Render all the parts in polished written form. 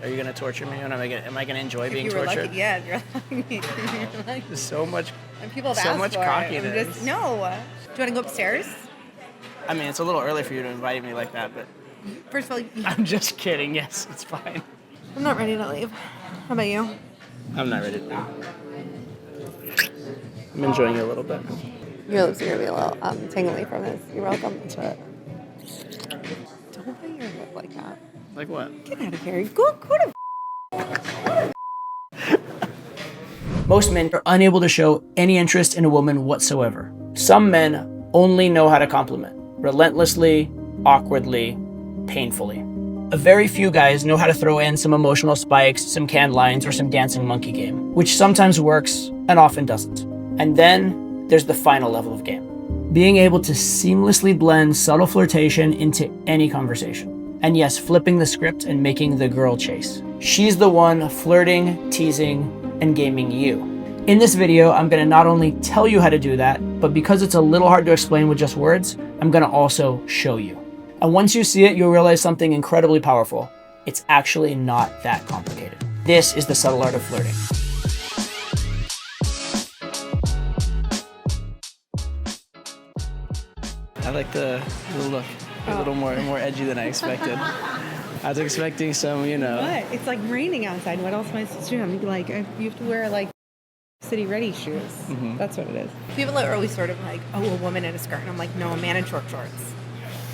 Are you gonna torture me? And am I gonna enjoy being you were tortured? lucky, yeah, you're lucky. There's so much, And people have so asked much for cockiness. it. No. Do you want to go upstairs? I mean, it's a little early for you to invite me like that, but First of all, I'm just kidding. Yes, it's fine. I'm not ready to leave. How about you? I'm not ready to leave. I'm enjoying it a little bit. Your lips are going to be a little tingly from this. You're welcome. That's right. Don't bite your lip like that. Like what? Get out of here. Go to... Most men are unable to show any interest in a woman whatsoever. Some men only know how to compliment. Relentlessly, awkwardly, painfully. A very few guys know how to throw in some emotional spikes, some canned lines, or some dancing monkey game, which sometimes works and often doesn't. And then there's the final level of game. Being able to seamlessly blend subtle flirtation into any conversation. And yes, flipping the script and making the girl chase. She's the one flirting, teasing, and gaming you. In this video, I'm gonna not only tell you how to do that, but because it's a little hard to explain with just words, I'm gonna also show you. And once you see it, you'll realize something incredibly powerful. It's actually not that complicated. This is the subtle art of flirting. I like the look. A little more edgy than I expected. I was expecting some, you know. What? It's like raining outside. What else am I supposed to do? I'm like, you have to wear like city ready shoes. Mm-hmm. That's what it is. People are always sort of like, oh, a woman in a skirt. And I'm like, no, a man in short shorts.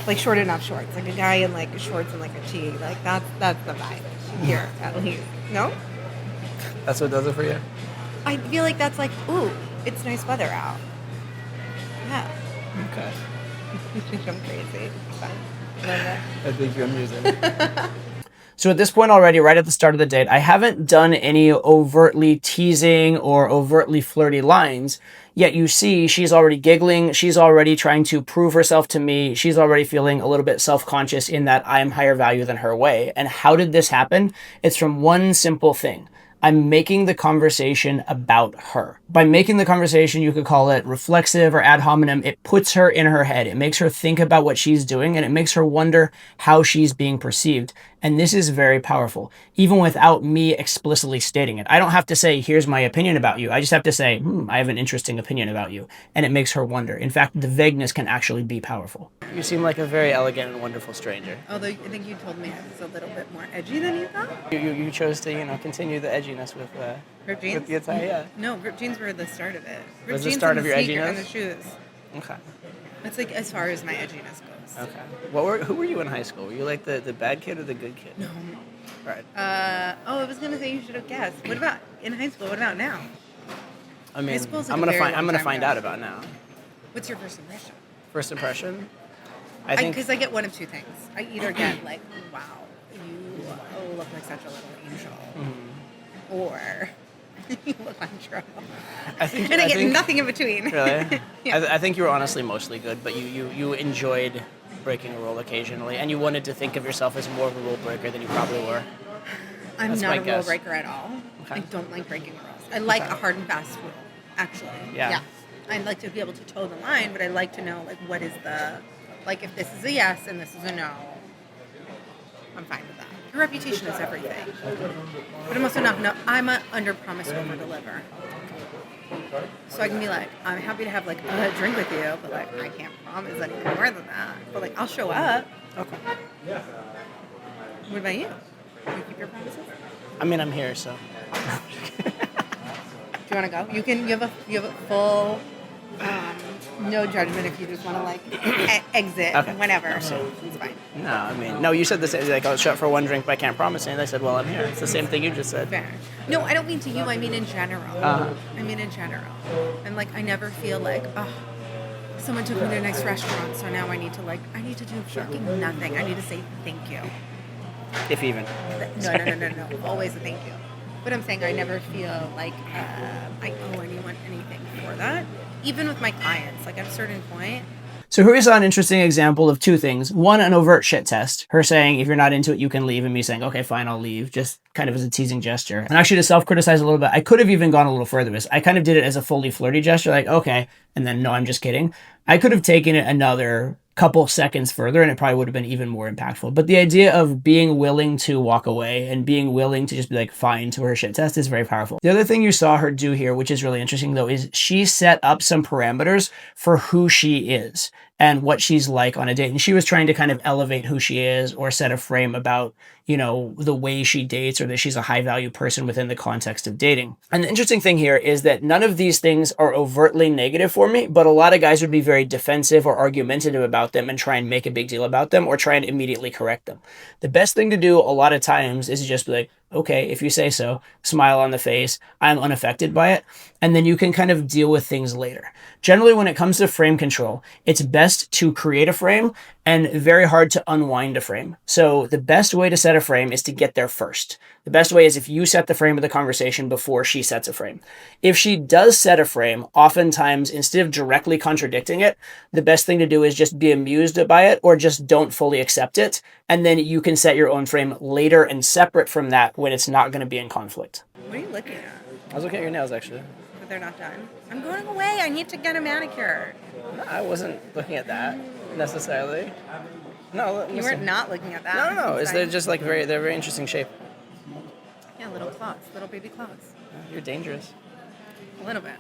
Like short enough shorts. Like a guy in like shorts and like a tee. Like that's the vibe here at least. No? That's what does it for you? I feel like that's like, ooh, it's nice weather out. Yeah. Okay. I'm crazy. I think you're amusing. So at this point already, right at the start of the date, I haven't done any overtly teasing or overtly flirty lines, yet you see she's already giggling, she's already trying to prove herself to me, she's already feeling a little bit self-conscious in that I'm higher value than her way. And how did this happen? It's from one simple thing. I'm making the conversation about her. By making the conversation, you could call it reflexive or ad hominem. It puts her in her head. It makes her think about what she's doing, and it makes her wonder how she's being perceived. And this is very powerful, even without me explicitly stating it. I don't have to say, here's my opinion about you. I just have to say, I have an interesting opinion about you. And it makes her wonder. In fact, the vagueness can actually be powerful. You seem like a very elegant and wonderful stranger. Although I think you told me I was a little bit more edgy than you thought. You chose to, continue the edginess with ripped jeans? With the attire, yeah. No, ripped jeans were the start of it. Ripped Was the jeans start and of your sneaker edginess? and the shoes. Okay. That's like as far as my edginess goes. Okay. Who were you in high school? Were you like the bad kid or the good kid? No. Right. I was gonna say you should have guessed. What about in high school? What about now? I mean, High school's like I'm a gonna very find long time ago. out about now. What's your first impression? First impression? I think Because I get one of two things. I either get like, wow, you look like such a little angel, or you look like trouble. I get nothing in between. Really? Yeah. I think you were honestly mostly good, but you enjoyed breaking a rule occasionally, and you wanted to think of yourself as more of a rule breaker than you probably were. I'm That's not my a rule guess. breaker at all. Okay. I don't like breaking rules. I like a hard and fast rule, actually. Yeah. I'd like to be able to toe the line, but I like to know like what is the if this is a yes and this is a no. I'm fine with that. Your reputation is everything. But I'm also not. No, I'm a under promise over deliver. So I can be like, I'm happy to have like a drink with you, but like I can't promise anything more than that. But like I'll show up. Okay. What about you? Do you keep your promises? I mean, I'm here, so. Do you want to go? You have a full no judgment if you just want to like exit whenever. Absolutely. It's fine. No, I mean, no. You said this like I'll shut for one drink, but I can't promise anything. I said, well, I'm here. It's the same thing you just said. Fair. No, I don't mean to you. I mean in general. Uh-huh. I mean in general. And like I never feel like someone took me to a nice restaurant, so now I need to do fucking nothing. I need to say thank you. If even. No. Always a thank you. But I'm saying I never feel like I owe anyone anything for that. Even with my clients, like at a certain point. So here we saw an interesting example of two things. One, an overt shit test. Her saying, if you're not into it, you can leave. And me saying, okay, fine, I'll leave. Just kind of as a teasing gesture. And actually to self-criticize a little bit, I could have even gone a little further with this. I kind of did it as a fully flirty gesture. Like, okay. And then, no, I'm just kidding. I could have taken it another couple seconds further, and it probably would have been even more impactful. But the idea of being willing to walk away and being willing to just be like, fine, to her shit test is very powerful. The other thing you saw her do here, which is really interesting though, is she set up some parameters for who she is and what she's like on a date. And she was trying to kind of elevate who she is or set a frame about, you know, the way she dates or that she's a high value person within the context of dating. And the interesting thing here is that none of these things are overtly negative for me, but a lot of guys would be very defensive or argumentative about them and try and make a big deal about them or try and immediately correct them. The best thing to do a lot of times is just be like, okay, if you say so, smile on the face, I'm unaffected by it, and then you can kind of deal with things later. Generally, when it comes to frame control, it's best to create a frame and very hard to unwind a frame. So the best way to set a frame is to get there first. The best way is if you set the frame of the conversation before she sets a frame. If she does set a frame, oftentimes, instead of directly contradicting it, the best thing to do is just be amused by it or just don't fully accept it. And then you can set your own frame later and separate from that when it's not going to be in conflict. What are you looking at? I was looking at your nails, actually. But they're not done. I'm going away. I need to get a manicure. No, I wasn't looking at that necessarily. No, You weren't not looking at that. No. It's They're fine. just like they're very interesting shape. Yeah, little claws. Little baby claws. You're dangerous. A little bit.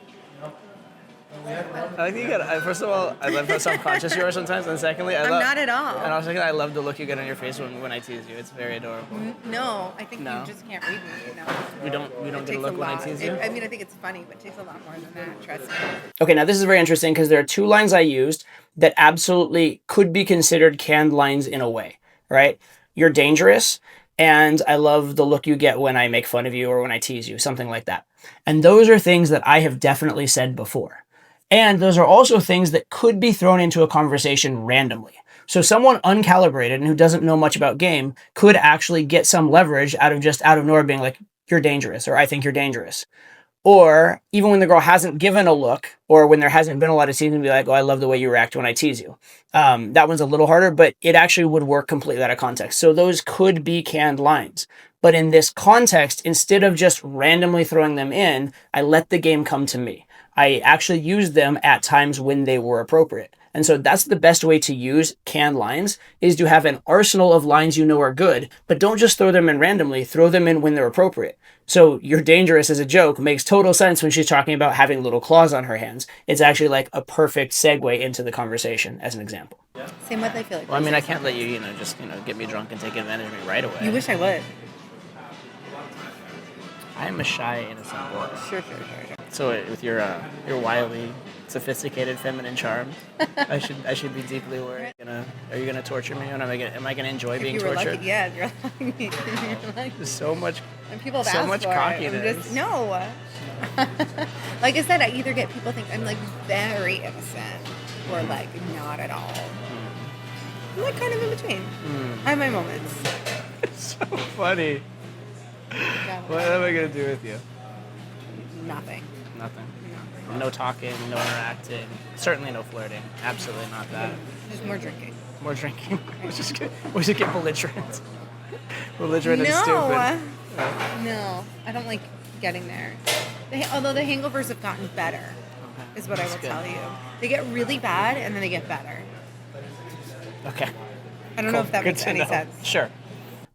I think you get. First of all, I love how self-conscious you are sometimes, and secondly, I'm not at all. And also, I love the look you get on your face when I tease you. It's very adorable. No, I think No. you just can't read me. You know. We don't It get a takes look when I lot. tease you. I mean, I think it's funny, but it takes a lot more than that. Trust me. Okay, now this is very interesting because there are two lines I used that absolutely could be considered canned lines in a way, right? You're dangerous, and I love the look you get when I make fun of you or when I tease you, something like that. And those are things that I have definitely said before. And those are also things that could be thrown into a conversation randomly. So someone uncalibrated and who doesn't know much about game could actually get some leverage out of nowhere being like, you're dangerous, or I think you're dangerous. Or even when the girl hasn't given a look, or when there hasn't been a lot of teasing, be like, oh, I love the way you react when I tease you. That one's a little harder, but it actually would work completely out of context. So those could be canned lines. But in this context, instead of just randomly throwing them in, I let the game come to me. I actually used them at times when they were appropriate. And so that's the best way to use canned lines, is to have an arsenal of lines you know are good, but don't just throw them in randomly, throw them in when they're appropriate. So you're dangerous as a joke makes total sense when she's talking about having little claws on her hands. It's actually like a perfect segue into the conversation as an example. Same with I feel like. Well, I mean, I can't let you, just, get me drunk and take advantage of me right away. You wish I would. I am a shy, innocent boy. Sure. So with your wily, sophisticated feminine charm, I should be deeply worried. Are you gonna torture me? And am I gonna enjoy being If you were tortured? lucky, yeah, you're lucky. You're lucky. There's so much. And people have So asked much for it. cockiness. No. Like I said, I either get people think I'm like very innocent or like not at all. I'm like kind of in between. I have my moments. It's so funny. Yeah, What am I gonna do with you? Nothing. Nothing. No talking, no interacting. Certainly no flirting. Absolutely not that. Just more drinking. More drinking. We just get belligerent. Belligerent and stupid. No, I don't like getting there. Although the hangovers have gotten better, is what I will tell you. They get really bad and then they get better. Okay. I don't know if that makes any sense. Sure.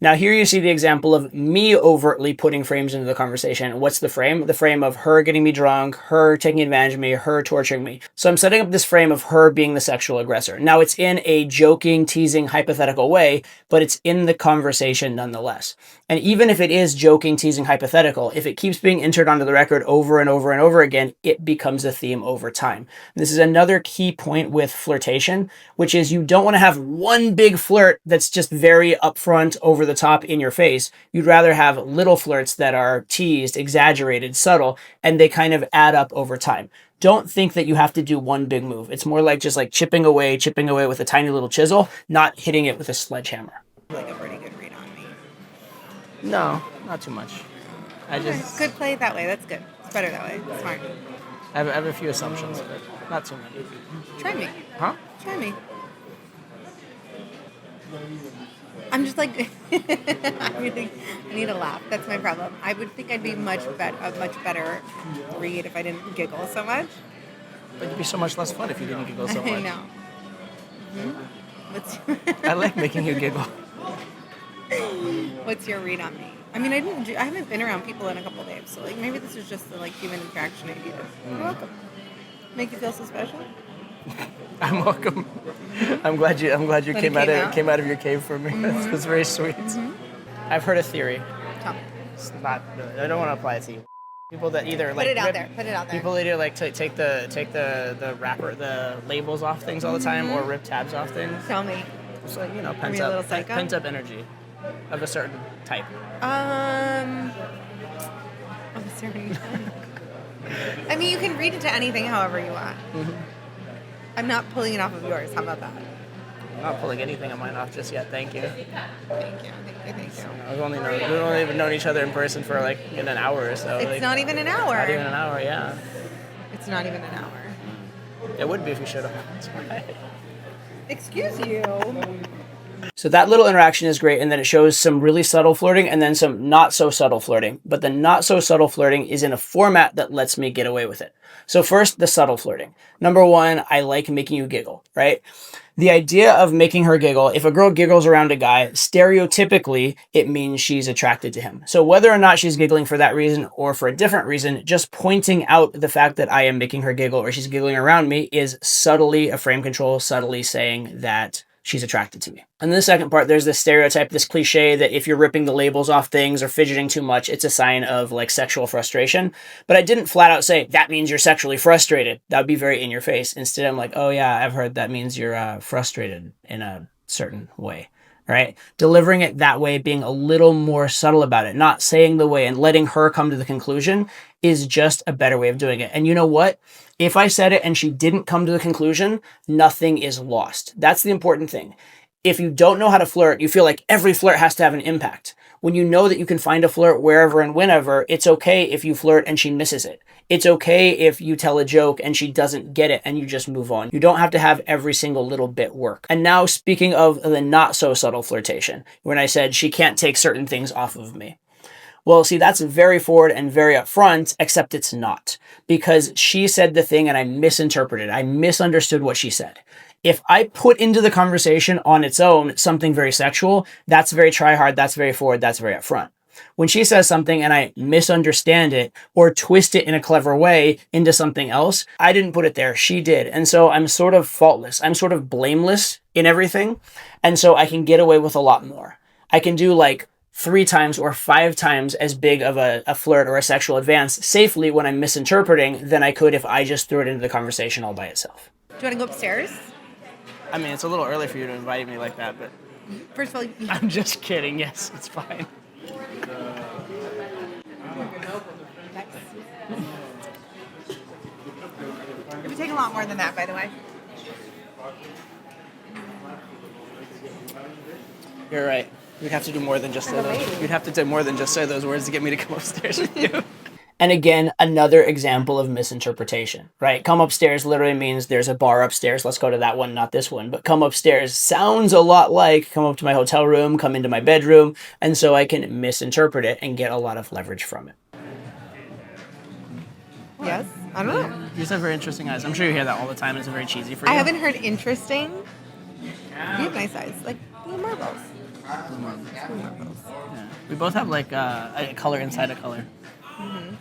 Now here you see the example of me overtly putting frames into the conversation. What's the frame? The frame of her getting me drunk, her taking advantage of me, her torturing me. So I'm setting up this frame of her being the sexual aggressor. Now it's in a joking, teasing, hypothetical way, but it's in the conversation nonetheless. And even if it is joking, teasing, hypothetical, if it keeps being entered onto the record over and over and over again, it becomes a theme over time. This is another key point with flirtation, which is you don't want to have one big flirt that's just very upfront, over the top, in your face. You'd rather have little flirts that are teased, exaggerated, subtle, and they kind of add up over time. Don't think that you have to do one big move. It's more like just like chipping away with a tiny little chisel, not hitting it with a sledgehammer. Like a pretty good read on me. No, not too much. Good play that way. That's good. It's better that way. Smart. I have a few assumptions, but not too many. Try me. Huh? Try me. I'm just like, I need a laugh. That's my problem. I would think I'd be a much better read if I didn't giggle so much. But it'd be so much less fun if you didn't giggle so much. I know. What's I like making you giggle. What's your read on me? I mean, I haven't been around people in a couple days, so like maybe this is just the like human interaction I needed. You're welcome. Make you feel so special. I'm welcome. I'm glad you That it came out of your cave for me. That's very sweet. I've heard a theory. Tell me. It's not. I don't want to apply it to you. People that either like Put it out there. People either like take the wrapper, the labels off things all the time, or rip tabs off things. Tell me. It's like, you know, Are you a little psycho? pent up energy of a certain type. I'm sorry. I mean, you can read into anything however you want. I'm not pulling it off of yours. How about that? I'm not pulling anything of mine off just yet. Thank you. Thank you. We've only even known each other in person for like in an hour or so. It's like, not even an hour. Not even an hour, yeah. It's not even an hour. It would be if you showed up. That's right. Excuse you. So that little interaction is great, and then it shows some really subtle flirting and then some not so subtle flirting. But the not so subtle flirting is in a format that lets me get away with it. So first, the subtle flirting. Number one, I like making you giggle, right? The idea of making her giggle, if a girl giggles around a guy, stereotypically, it means she's attracted to him. So whether or not she's giggling for that reason or for a different reason, just pointing out the fact that I am making her giggle or she's giggling around me is subtly a frame control, subtly saying that she's attracted to me. And then the second part, there's this stereotype, this cliche that if you're ripping the labels off things or fidgeting too much, it's a sign of like sexual frustration. But I didn't flat out say, that means you're sexually frustrated. That would be very in your face. Instead, I'm like, oh yeah, I've heard that means you're frustrated in a certain way. Right? Delivering it that way, being a little more subtle about it, not saying the way and letting her come to the conclusion is just a better way of doing it. And you know what? If I said it and she didn't come to the conclusion, nothing is lost. That's the important thing. If you don't know how to flirt, you feel like every flirt has to have an impact. When you know that you can find a flirt wherever and whenever, it's okay if you flirt and she misses it. It's okay if you tell a joke and she doesn't get it and you just move on. You don't have to have every single little bit work. And now speaking of the not so subtle flirtation, when I said she can't take certain things off of me. Well, see, that's very forward and very upfront, except it's not. Because she said the thing and I misinterpreted. I misunderstood what she said. If I put into the conversation on its own something very sexual, that's very try hard, that's very forward, that's very upfront. When she says something and I misunderstand it or twist it in a clever way into something else, I didn't put it there, she did. And so I'm sort of faultless. I'm sort of blameless in everything. And so I can get away with a lot more. I can do like 3 times or 5 times as big of a flirt or a sexual advance safely when I'm misinterpreting than I could if I just threw it into the conversation all by itself. Do you want to go upstairs? I mean, it's a little early for you to invite me like that, but... First of all... I'm just kidding. Yes, it's fine. It would take a lot more than that, by the way. You're right. You'd have to do more than just say those. You'd have to do more than just say those words to get me to come upstairs with you. And again, another example of misinterpretation, right? Come upstairs literally means there's a bar upstairs. Let's go to that one, not this one. But come upstairs sounds a lot like come up to my hotel room, come into my bedroom. And so I can misinterpret it and get a lot of leverage from it. Yes? I don't know. You just have very interesting eyes. I'm sure you hear that all the time. It's very cheesy for you. I haven't heard interesting. You have nice eyes. Like blue marbles. Blue marbles. Yeah. We both have like a color inside a color. Mm-hmm.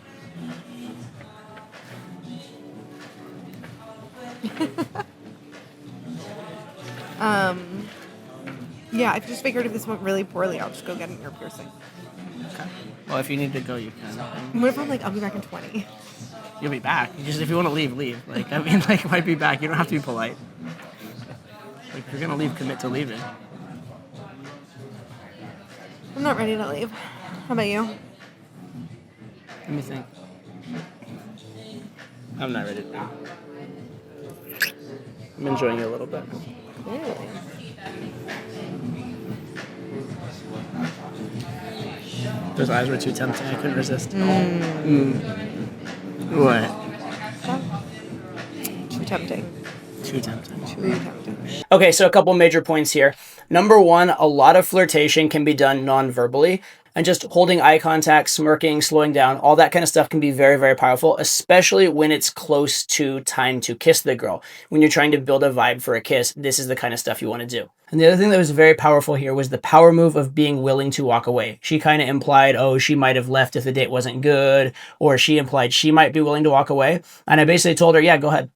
Yeah, I just figured if this went really poorly, I'll just go get an ear piercing. Okay. Well, if you need to go, you can. What if I'm like, I'll be back in 20? You'll be back. If you want to leave, leave. Like, I mean, like, might be back. You don't have to be polite. Like, if you're gonna leave, commit to leaving. I'm not ready to leave. How about you? Let me think. I'm not ready to leave. I'm enjoying it a little bit. Really? Those eyes were too tempting. I couldn't resist. What? Too tempting. Too tempting. Too tempting. Okay, so a couple major points here. Number one, a lot of flirtation can be done non-verbally. And just holding eye contact, smirking, slowing down, all that kind of stuff can be very, very powerful, especially when it's close to time to kiss the girl. When you're trying to build a vibe for a kiss, this is the kind of stuff you want to do. And the other thing that was very powerful here was the power move of being willing to walk away. She kind of implied, oh, she might have left if the date wasn't good, or she implied she might be willing to walk away. And I basically told her, yeah, go ahead.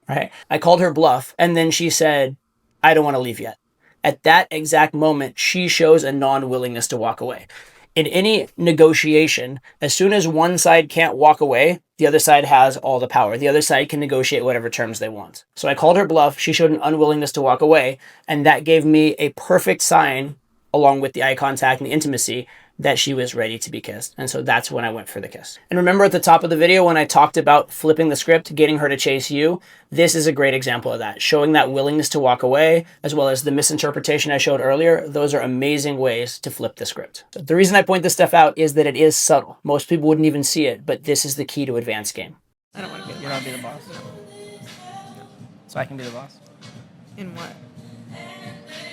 Right? I called her bluff, and then she said, I don't want to leave yet. At that exact moment, she shows a non-willingness to walk away. In any negotiation, as soon as one side can't walk away, the other side has all the power. The other side can negotiate whatever terms they want. So I called her bluff. She showed an unwillingness to walk away, and that gave me a perfect sign, along with the eye contact and the intimacy, that she was ready to be kissed. And so that's when I went for the kiss. And remember at the top of the video when I talked about flipping the script, getting her to chase you, this is a great example of that. Showing that willingness to walk away, as well as the misinterpretation I showed earlier, those are amazing ways to flip the script. So the reason I point this stuff out is that it is subtle. Most people wouldn't even see it, but this is the key to advanced game. I don't want to be. You don't be the boss. So I can be the boss. In what?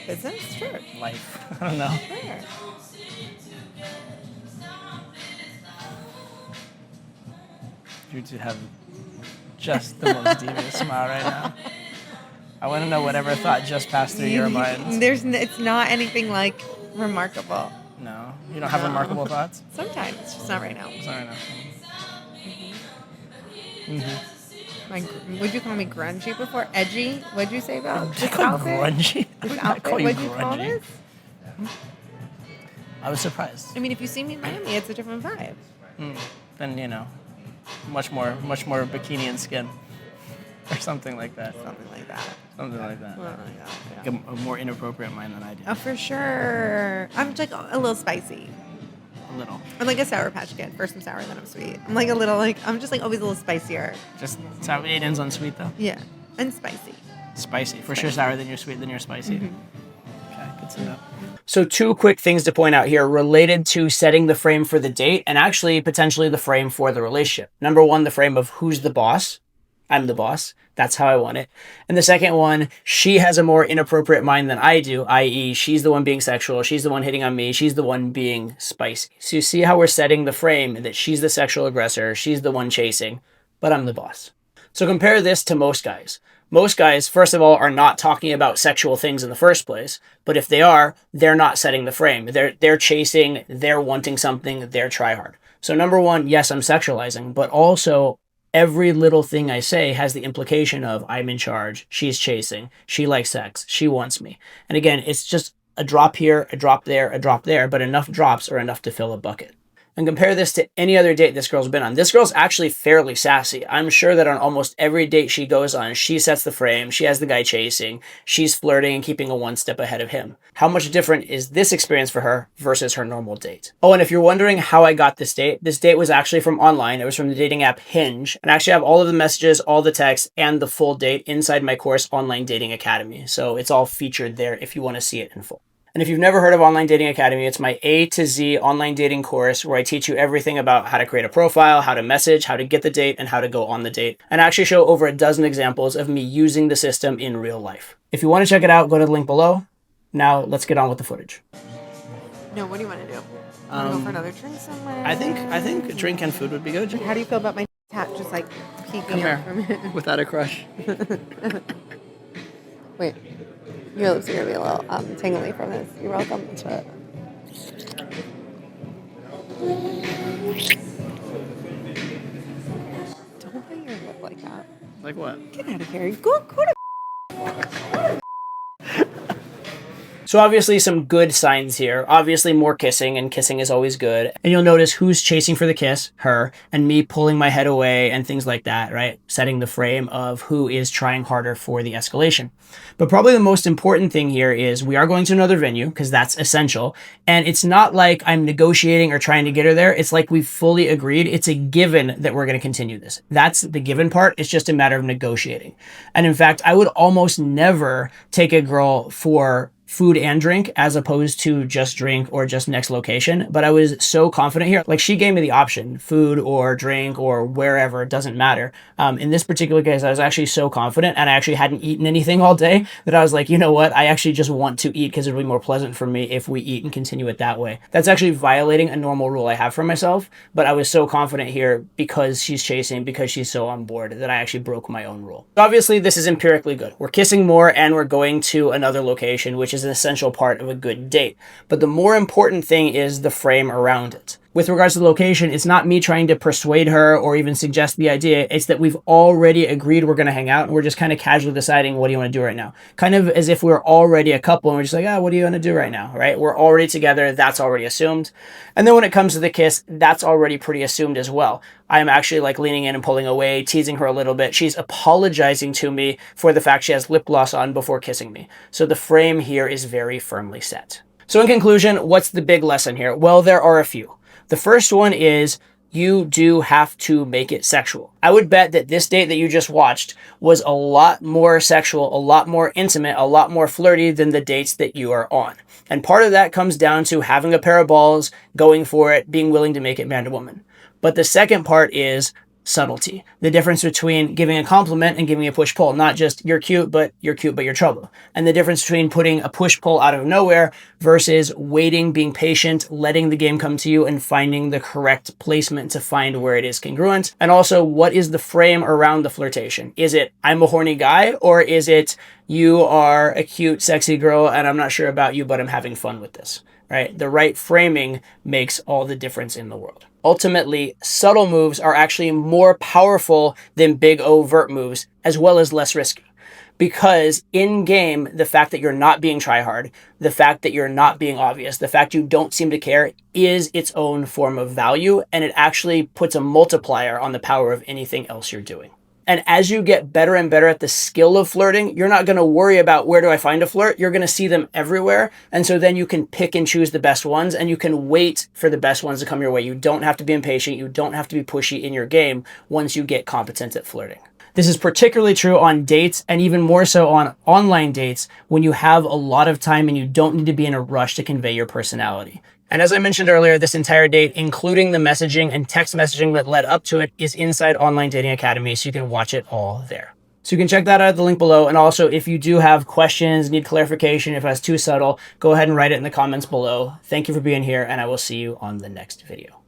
Business? Sure. Life. I don't know. Sure. You two have just the most devious smile right now. I want to know whatever thought just passed through your mind. It's not anything like remarkable. No, you don't have remarkable thoughts? Sometimes, just not right now. It's not right now. Would you call me grungy before? Edgy? What'd you say about this call outfit? Grungy? This I outfit? call you What'd you call grungy. this? I was surprised. I mean, if you see me in Miami, it's a different vibe. Then, you know, much more bikini and skin. Or something like that. Something like that. Something like that. Well, yeah. Like a more inappropriate mind than I do. Oh, for sure. I'm like a little spicy. A little. I'm like a Sour Patch Kid. First I'm sour, then I'm sweet. I'm like a little I'm just like always a little spicier. Just sour. It ends on sweet though. Yeah, and spicy. Spicy. For sure sour, then you're sweet, then you're spicy. Mm-hmm. Okay, good to know. So 2 quick things to point out here related to setting the frame for the date and actually potentially the frame for the relationship. Number 1, the frame of who's the boss. I'm the boss. That's how I want it. And the second one, she has a more inappropriate mind than I do, i.e. she's the one being sexual, she's the one hitting on me, she's the one being spicy. So you see how we're setting the frame that she's the sexual aggressor, she's the one chasing, but I'm the boss. So compare this to most guys. Most guys, first of all, are not talking about sexual things in the first place, but if they are, they're not setting the frame. They're chasing, they're wanting something, they're try hard. So number 1, yes, I'm sexualizing, but also every little thing I say has the implication of I'm in charge, she's chasing, she likes sex, she wants me. And again, it's just a drop here, a drop there, a drop there, but enough drops are enough to fill a bucket. And compare this to any other date this girl's been on. This girl's actually fairly sassy. I'm sure that on almost every date she goes on, she sets the frame, she has the guy chasing, she's flirting and keeping a 1 step ahead of him. How much different is this experience for her versus her normal date? Oh, and if you're wondering how I got this date was actually from online. It was from the dating app Hinge. And I actually have all of the messages, all the texts, and the full date inside my course, Online Dating Academy. So it's all featured there if you want to see it in full. And if you've never heard of Online Dating Academy, it's my A to Z online dating course where I teach you everything about how to create a profile, how to message, how to get the date, and how to go on the date. And I actually show over a dozen examples of me using the system in real life. If you want to check it out, go to the link below. Now let's get on with the footage. No, what do you want to do? Want to go for another drink somewhere? I think a drink and food would be good. How do you feel about my tat just like peeking Come out here. from it? Without a crush. Wait. Your lips are going to be a little tingly from this. You're welcome. Don't bite your lip like that. Like what? Get out of here. Go to... So obviously some good signs here. Obviously more kissing, and kissing is always good. And you'll notice who's chasing for the kiss, her, and me pulling my head away and things like that, right? Setting the frame of who is trying harder for the escalation. But probably the most important thing here is we are going to another venue because that's essential. And it's not like I'm negotiating or trying to get her there. It's like we've fully agreed. It's a given that we're going to continue this. That's the given part. It's just a matter of negotiating. And in fact, I would almost never take a girl for food and drink as opposed to just drink or just next location. But I was so confident here. Like, she gave me the option, food or drink or wherever, it doesn't matter. In this particular case, I was actually so confident, and I actually hadn't eaten anything all day, that I was like, you know what? I actually just want to eat because it'll be more pleasant for me if we eat and continue it that way. That's actually violating a normal rule I have for myself, but I was so confident here because she's chasing, because she's so on board, that I actually broke my own rule. Obviously, this is empirically good. We're kissing more and we're going to another location, which is an essential part of a good date. But the more important thing is the frame around it. With regards to the location, it's not me trying to persuade her or even suggest the idea. It's that we've already agreed we're going to hang out, and we're just kind of casually deciding, what do you want to do right now? Kind of as if we're already a couple and we're just like, what do you want to do right now, right? We're already together. That's already assumed. And then when it comes to the kiss, that's already pretty assumed as well. I'm actually like leaning in and pulling away, teasing her a little bit. She's apologizing to me for the fact she has lip gloss on before kissing me. So the frame here is very firmly set. So in conclusion, what's the big lesson here? Well, there are a few. The first one is you do have to make it sexual. I would bet that this date that you just watched was a lot more sexual, a lot more intimate, a lot more flirty than the dates that you are on. And part of that comes down to having a pair of balls, going for it, being willing to make it man to woman. But the second part is subtlety. The difference between giving a compliment and giving a push-pull. Not just you're cute, but you're trouble. And the difference between putting a push-pull out of nowhere versus waiting, being patient, letting the game come to you, and finding the correct placement to find where it is congruent. And also, what is the frame around the flirtation? Is it, I'm a horny guy, or is it, you are a cute, sexy girl, and I'm not sure about you, but I'm having fun with this, right? The right framing makes all the difference in the world. Ultimately, subtle moves are actually more powerful than big overt moves, as well as less risky. Because in game, the fact that you're not being tryhard, the fact that you're not being obvious, the fact you don't seem to care is its own form of value, and it actually puts a multiplier on the power of anything else you're doing. And as you get better and better at the skill of flirting, you're not going to worry about where do I find a flirt. You're going to see them everywhere. And so then you can pick and choose the best ones, and you can wait for the best ones to come your way. You don't have to be impatient. You don't have to be pushy in your game once you get competent at flirting. This is particularly true on dates, and even more so on online dates when you have a lot of time and you don't need to be in a rush to convey your personality. And as I mentioned earlier, this entire date, including the messaging and text messaging that led up to it, is inside Online Dating Academy, so you can watch it all there. So you can check that out at the link below. And also, if you do have questions, need clarification, if that's too subtle, go ahead and write it in the comments below. Thank you for being here, and I will see you on the next video.